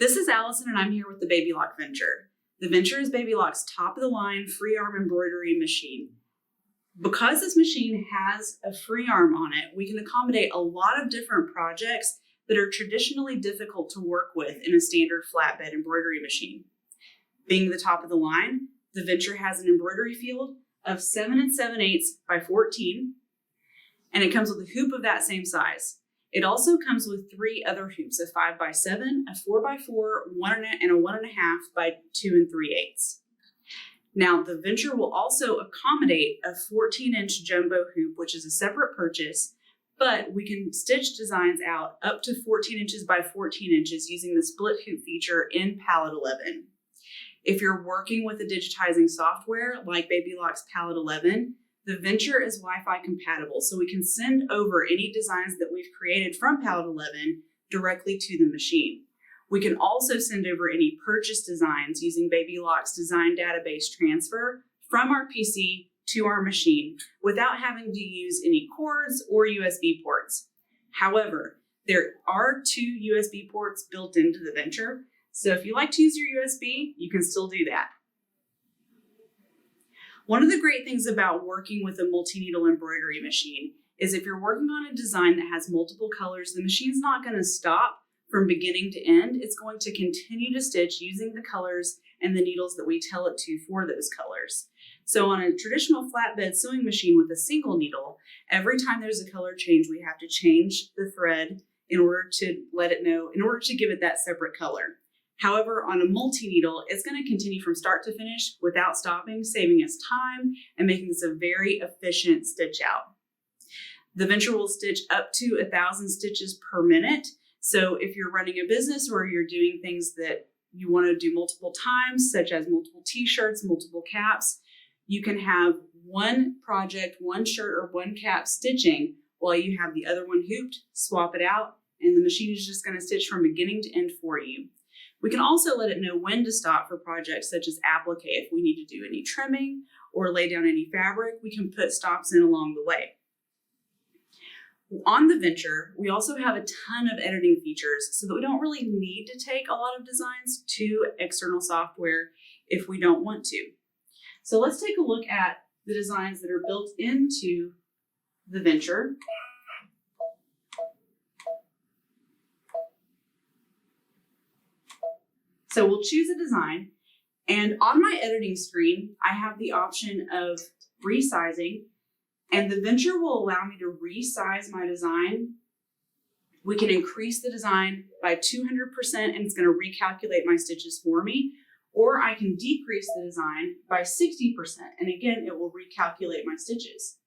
This is Allison and I'm here with the Baby Lock Venture. The Venture is Baby Lock's top of the line free arm embroidery machine. Because this machine has a free arm on it, we can accommodate a lot of different projects that are traditionally difficult to work with in a standard flatbed embroidery machine. Being the top of the line, the Venture has an embroidery field of 7 7/8 by 14, and it comes with a hoop of that same size. It also comes with 3 other hoops, a 5 by 7, a 4 by 4, and a 1.5 by 2 3/8. Now, the Venture will also accommodate a 14-inch jumbo hoop, which is a separate purchase, but we can stitch designs out up to 14 inches by 14 inches using the split hoop feature in Palette 11. If you're working with a digitizing software like Baby Lock's Palette 11, the Venture is Wi-Fi compatible, so we can send over any designs that we've created from Palette 11 directly to the machine. We can also send over any purchase designs using Baby Lock's design database transfer from our PC to our machine without having to use any cords or USB ports. However, there are 2 USB ports built into the Venture, so if you like to use your USB, you can still do that. One of the great things about working with a multi-needle embroidery machine is if you're working on a design that has multiple colors, the machine's not going to stop from beginning to end. It's going to continue to stitch using the colors and the needles that we tell it to for those colors. So on a traditional flatbed sewing machine with a single needle, every time there's a color change, we have to change the thread in order to let it know, in order to give it that separate color. However, on a multi-needle, it's going to continue from start to finish without stopping, saving us time and making this a very efficient stitch out. The Venture will stitch up to 1,000 stitches per minute. So if you're running a business or you're doing things that you want to do multiple times, such as multiple t-shirts, multiple caps, you can have one project, one shirt or one cap stitching while you have the other one hooped, swap it out, and the machine is just going to stitch from beginning to end for you. We can also let it know when to stop for projects such as applique. If we need to do any trimming or lay down any fabric, we can put stops in along the way. On the Venture, we also have a ton of editing features so that we don't really need to take a lot of designs to external software if we don't want to. So let's take a look at the designs that are built into the Venture. So we'll choose a design, and on my editing screen, I have the option of resizing, and the Venture will allow me to resize my design. We can increase the design by 200% and it's going to recalculate my stitches for me, or I can decrease the design by 60% and again, it will recalculate my stitches.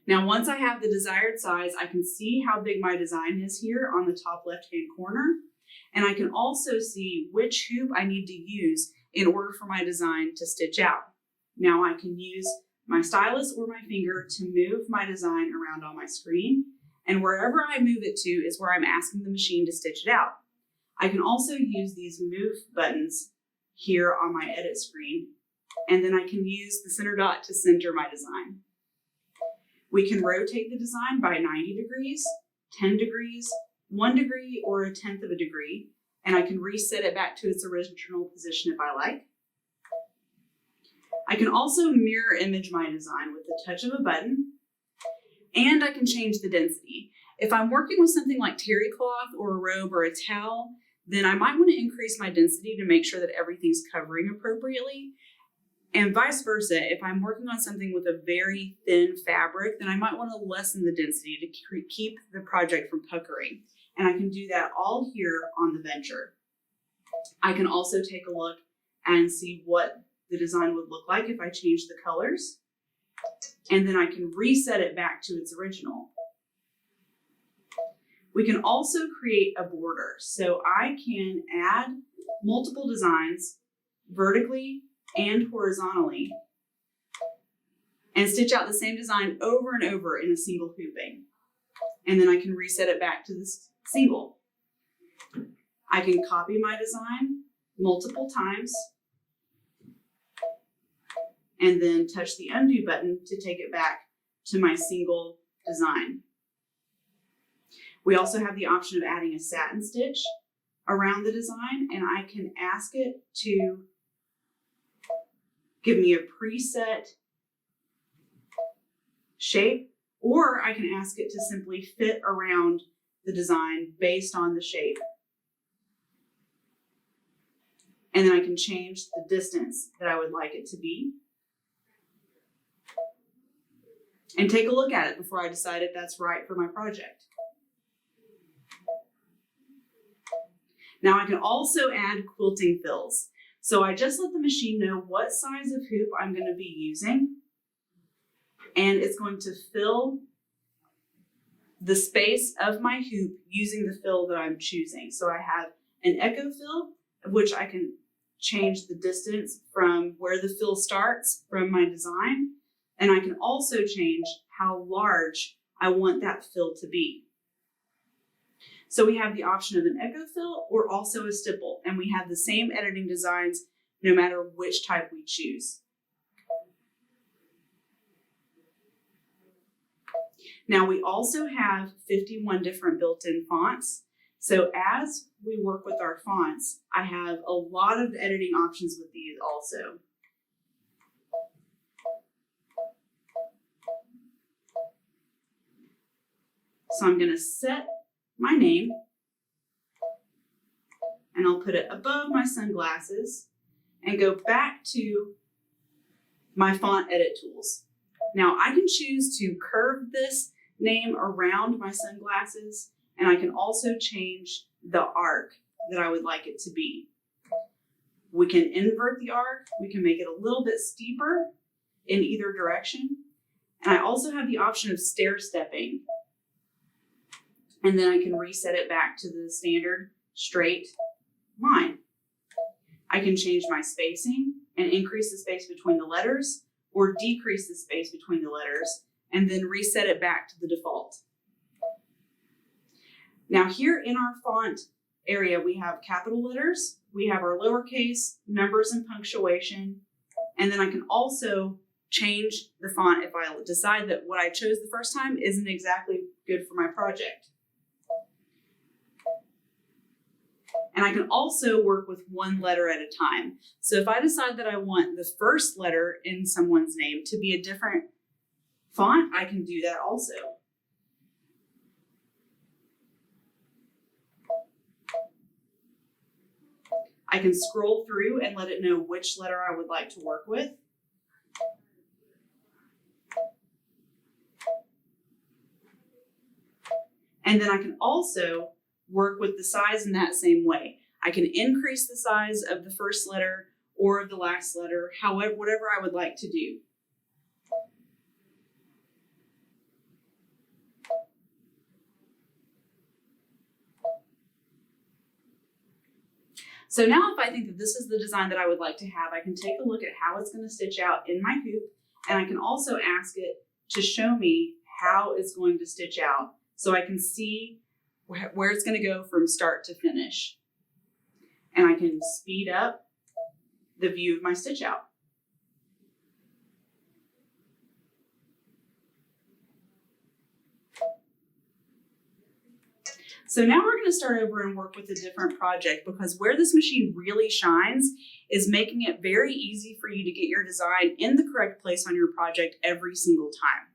Now, once I have the desired size, I can see how big my design is here on the top left-hand corner, and I can also see which hoop I need to use in order for my design to stitch out. Now I can use my stylus or my finger to move my design around on my screen, and wherever I move it to is where I'm asking the machine to stitch it out. I can also use these move buttons here on my edit screen, and then I can use the center dot to center my design. We can rotate the design by 90 degrees, 10 degrees, 1 degree, or 1/10 of a degree, and I can reset it back to its original position if I like. I can also mirror image my design with the touch of a button, and I can change the density. If I'm working with something like terry cloth or a robe or a towel, then I might want to increase my density to make sure that everything's covering appropriately. And vice versa, if I'm working on something with a very thin fabric, then I might want to lessen the density to keep the project from puckering. And I can do that all here on the Venture. I can also take a look and see what the design would look like if I change the colors. And then I can reset it back to its original. We can also create a border. So I can add multiple designs vertically and horizontally and stitch out the same design over and over in a single hooping. And then I can reset it back to this single. I can copy my design multiple times and then touch the undo button to take it back to my single design. We also have the option of adding a satin stitch around the design, and I can ask it to give me a preset shape, or I can ask it to simply fit around the design based on the shape. And then I can change the distance that I would like it to be. And take a look at it before I decide if that's right for my project. Now I can also add quilting fills. So I just let the machine know what size of hoop I'm going to be using, and it's going to fill the space of my hoop using the fill that I'm choosing. So I have an echo fill, of which I can change the distance from where the fill starts from my design, and I can also change how large I want that fill to be. So we have the option of an echo fill or also a stipple, and we have the same editing designs no matter which type we choose. Now we also have 51 different built-in fonts. So as we work with our fonts, I have a lot of editing options with these also. So I'm going to set my name, and I'll put it above my sunglasses and go back to my font edit tools. Now I can choose to curve this name around my sunglasses, and I can also change the arc that I would like it to be. We can invert the arc, we can make it a little bit steeper in either direction, and I also have the option of stair stepping. And then I can reset it back to the standard straight line. I can change my spacing and increase the space between the letters or decrease the space between the letters and then reset it back to the default. Now here in our font area, we have capital letters, we have our lowercase, numbers and punctuation, and then I can also change the font if I decide that what I chose the first time isn't exactly good for my project. And I can also work with one letter at a time. So if I decide that I want the first letter in someone's name to be a different font, I can do that also. I can scroll through and let it know which letter I would like to work with. And then I can also work with the size in that same way. I can increase the size of the first letter or of the last letter, however, whatever I would like to do. So now if I think that this is the design that I would like to have, I can take a look at how it's going to stitch out in my hoop, and I can also ask it to show me how it's going to stitch out so I can see where it's going to go from start to finish. And I can speed up the view of my stitch out. So now we're going to start over and work with a different project, because where this machine really shines is making it very easy for you to get your design in the correct place on your project every single time.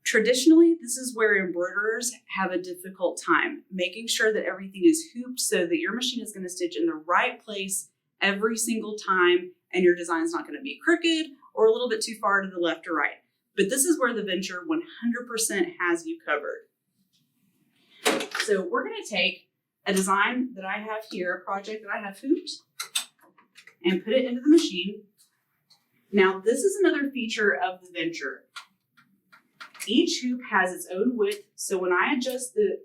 Traditionally, this is where embroiderers have a difficult time, making sure that everything is hooped so that your machine is going to stitch in the right place every single time, and your design is not going to be crooked or a little bit too far to the left or right. But this is where the Venture 100% has you covered. So we're going to take a design that I have here, a project that I have hooped, and put it into the machine. Now, this is another feature of the Venture. Each hoop has its own width, so when I adjust the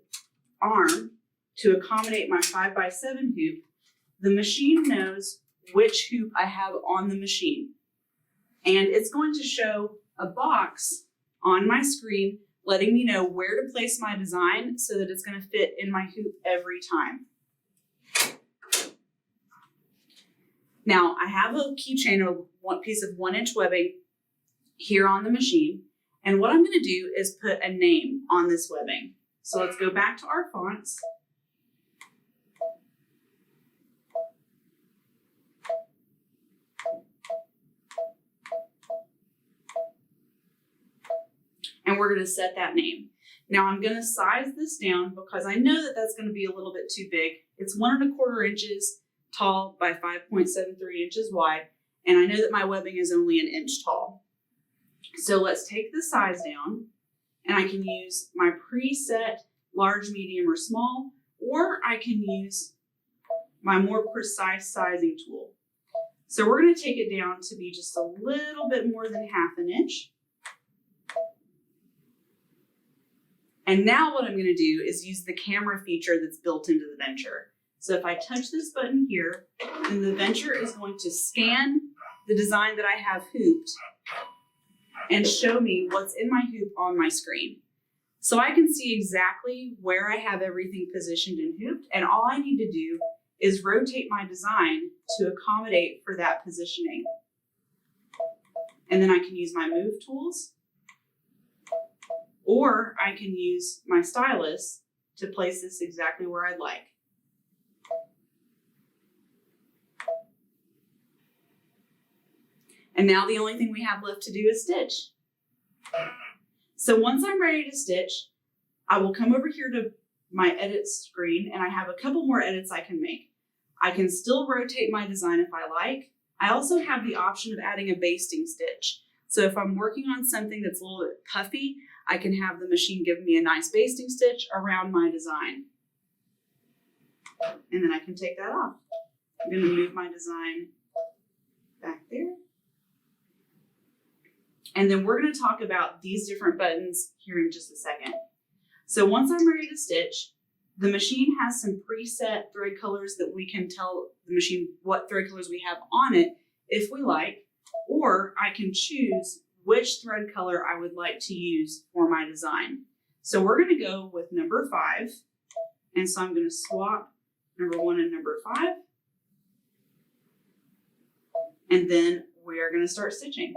arm to accommodate my 5x7 hoop, the machine knows which hoop I have on the machine. And it's going to show a box on my screen letting me know where to place my design so that it's going to fit in my hoop every time. Now, I have a keychain or one piece of 1-inch webbing here on the machine. And what I'm going to do is put a name on this webbing. So let's go back to our fonts. And we're going to set that name. Now I'm going to size this down because I know that that's going to be a little bit too big. It's 1¼ inches tall by 5.73 inches wide. And I know that my webbing is only 1 inch tall. So let's take the size down, and I can use my preset large, medium, or small, or I can use my more precise sizing tool. So we're going to take it down to be just a little bit more than 1/2 inch. And now what I'm going to do is use the camera feature that's built into the Venture. So if I touch this button here, then the Venture is going to scan the design that I have hooped and show me what's in my hoop on my screen. So I can see exactly where I have everything positioned and hooped, and all I need to do is rotate my design to accommodate for that positioning. And then I can use my move tools, or I can use my stylus to place this exactly where I'd like. And now the only thing we have left to do is stitch. So once I'm ready to stitch, I will come over here to my edit screen, and I have a couple more edits I can make. I can still rotate my design if I like. I also have the option of adding a basting stitch. So if I'm working on something that's a little bit puffy, I can have the machine give me a nice basting stitch around my design. And then I can take that off. I'm going to move my design back there. And then we're going to talk about these different buttons here in just a second. So once I'm ready to stitch, the machine has some preset thread colors that we can tell the machine what thread colors we have on it if we like, or I can choose which thread color I would like to use for my design. So we're going to go with number 5. And so I'm going to swap number 1 and number 5. And then we are going to start stitching.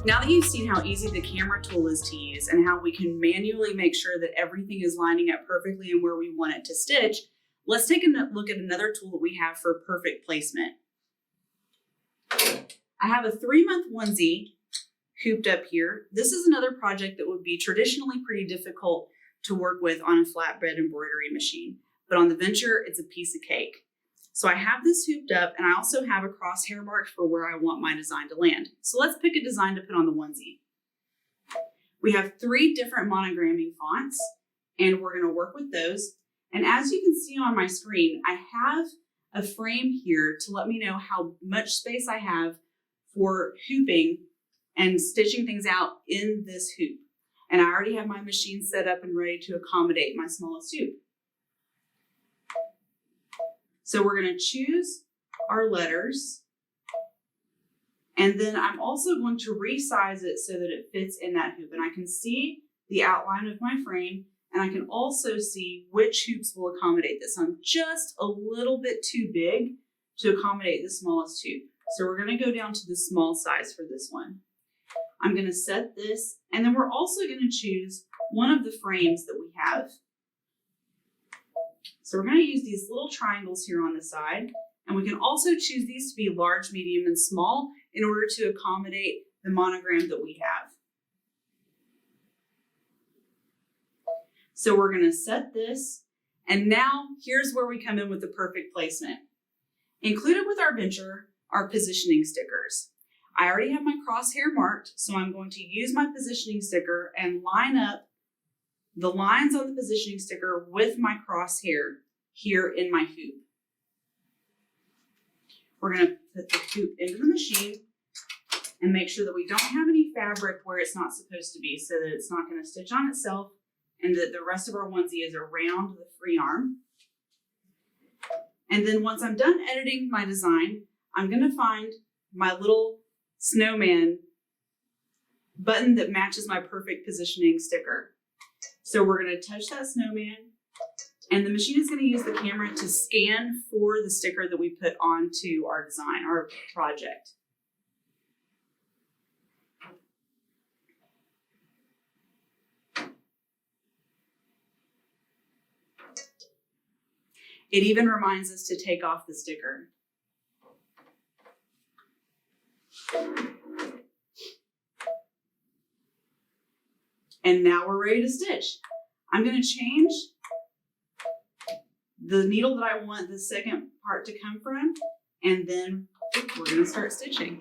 Now that you've seen how easy the camera tool is to use and how we can manually make sure that everything is lining up perfectly and where we want it to stitch, let's take a look at another tool that we have for perfect placement. I have a 3-month onesie hooped up here. This is another project that would be traditionally pretty difficult to work with on a flatbed embroidery machine, but on the Venture, it's a piece of cake. So I have this hooped up, and I also have a crosshair mark for where I want my design to land. So let's pick a design to put on the onesie. We have 3 different monogramming fonts, and we're going to work with those. And as you can see on my screen, I have a frame here to let me know how much space I have for hooping and stitching things out in this hoop. And I already have my machine set up and ready to accommodate my smallest hoop. So we're going to choose our letters, and then I'm also going to resize it so that it fits in that hoop. And I can see the outline of my frame, and I can also see which hoops will accommodate this. I'm just a little bit too big to accommodate the smallest hoop. So we're going to go down to the small size for this one. I'm going to set this, and then we're also going to choose one of the frames that we have. So we're going to use these little triangles here on the side, and we can also choose these to be large, medium, and small in order to accommodate the monogram that we have. So we're going to set this, and now here's where we come in with the perfect placement. Included with our Venture are positioning stickers. I already have my crosshair marked, so I'm going to use my positioning sticker and line up the lines on the positioning sticker with my crosshair here in my hoop. We're going to put the hoop into the machine and make sure that we don't have any fabric where it's not supposed to be, so that it's not going to stitch on itself, and that the rest of our onesie is around the free arm. And then once I'm done editing my design, I'm going to find my little snowman button that matches my perfect positioning sticker. So we're going to touch that snowman, and the machine is going to use the camera to scan for the sticker that we put onto our design, our project. It even reminds us to take off the sticker. And now we're ready to stitch. I'm going to change the needle that I want the second part to come from, and then we're going to start stitching.